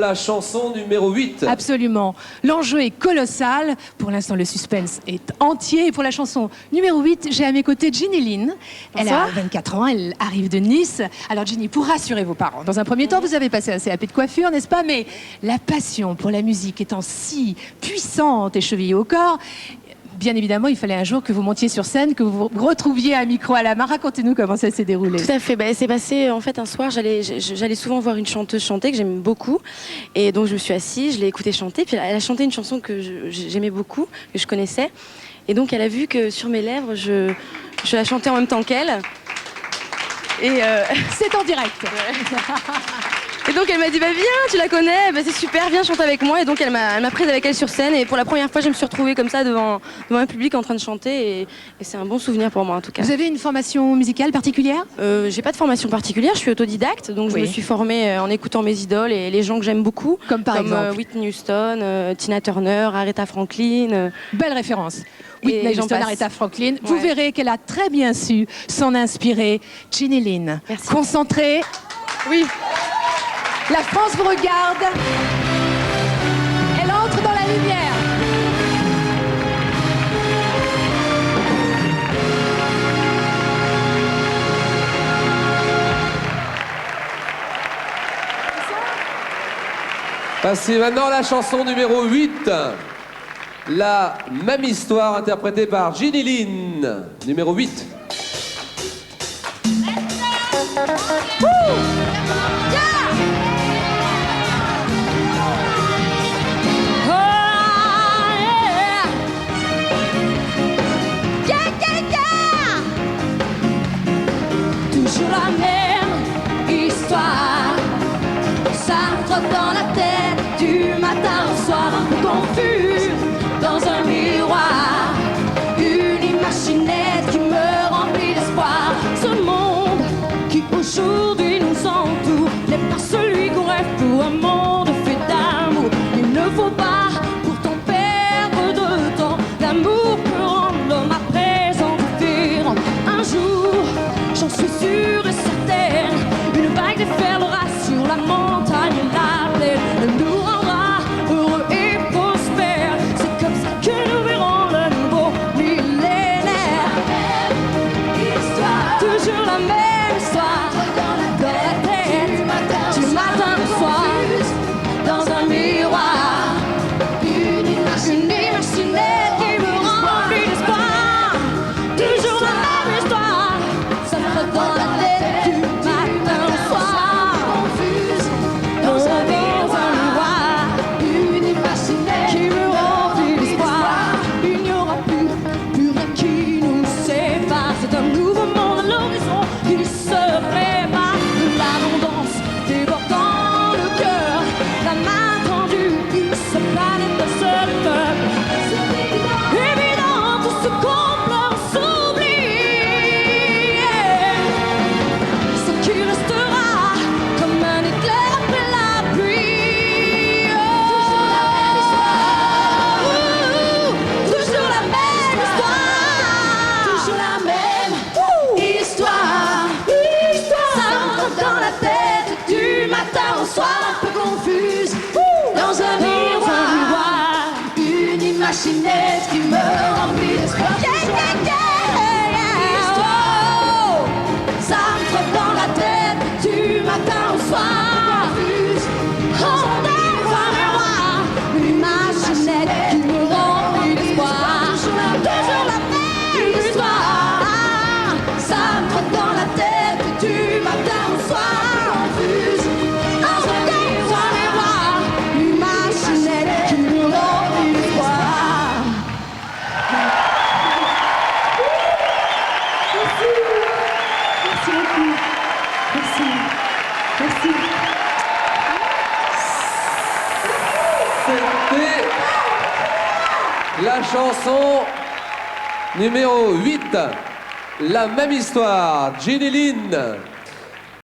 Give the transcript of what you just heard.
La chanson numéro 8. Absolument. L'enjeu est colossal. Pour l'instant, le suspense est entier. Et pour la chanson numéro 8, j'ai à mes côtés Ginny Lynn. Elle a 24 ans, elle arrive de Nice. Alors Ginny, pour rassurer vos parents, dans un premier temps, vous avez passé un CAP de coiffure, n'est-ce pas? Mais la passion pour la musique étant si puissante et chevillée au corps, bien évidemment, il fallait un jour que vous montiez sur scène, que vous vous retrouviez un micro à la main. Racontez-nous comment ça s'est déroulé. Tout à fait. C'est passé en fait un soir. J'allais souvent voir une chanteuse chanter que j'aime beaucoup, et donc je me suis assise, je l'ai écoutée chanter. Puis elle a chanté une chanson que j'aimais beaucoup, que je connaissais, et donc elle a vu que sur mes lèvres, je la chantais en même temps qu'elle. Et c'est en direct. Et donc elle m'a dit viens, tu la connais, c'est super, viens chanter avec moi. Et donc elle m'a prise avec elle sur scène, et pour la première fois je me suis retrouvée comme ça devant un public en train de chanter, et c'est un bon souvenir pour moi en tout cas. Vous avez une formation musicale particulière? J'ai pas de formation particulière, je suis autodidacte, donc je me suis formée en écoutant mes idoles et les gens que j'aime beaucoup, comme exemple Whitney Houston, Tina Turner, Aretha Franklin. Belle référence. Whitney Houston, Aretha Franklin. Vous verrez qu'elle a très bien su s'en inspirer. Ginny Lynn, concentrée. Oui. La France vous regarde. Elle entre dans la lumière. Passez maintenant à la chanson numéro 8. La même histoire interprétée par Ginny Lynn. Numéro 8. Toujours la même histoire, ça trotte dans la tête du matin au soir, un peu confus dans un miroir, une imaginette qui me remplit d'espoir. Ce monde qui aujourd'hui nous entoure n'est pas celui qu'on rêve pour un monde fait d'amour. Il ne faut pas pourtant perdre de temps, l'amour peut rendre l'homme à présent différent. Un jour, j'en suis sûre et certaine, une vague déferlera sur la montagne et la plaine. Elle nous rendra heureux et prospères. C'est comme ça que nous verrons le nouveau millénaire. Toujours la même histoire, dans la tête, du matin au soir, dans un miroir, une imaginette qui me remplit d'espoir. Toujours la même histoire, ça me trotte dans la tête du matin au soir, dans un miroir, une imaginette qui me remplit d'espoir. Il n'y aura plus rien qui nous sépare. C'est un nouveau monde à l'horizon qui se prépare. De l'abondance débordant le cœur, la main tendue qui se planète d'un seul peuple. C'est évident, tout ce qu'on pleure s'oublie. Ce qui restera comme un éclair après la pluie. Toujours la même histoire, toujours la même histoire. Ça rentre dans la tête du matin au soir, un peu confuse dans un miroir, une imaginette qui me remplit d'espoir. Histoire, ça me trotte dans la tête du matin au soir, confuse dans un miroir, une imaginette qui me remplit d'espoir. Toujours la même histoire, ça me trotte dans la tête du matin au soir, confuse dans un miroir, une imaginette qui me remplit d'espoir. Merci beaucoup. Merci. Merci. C'était la chanson numéro 8. La même histoire. Ginny Lynn.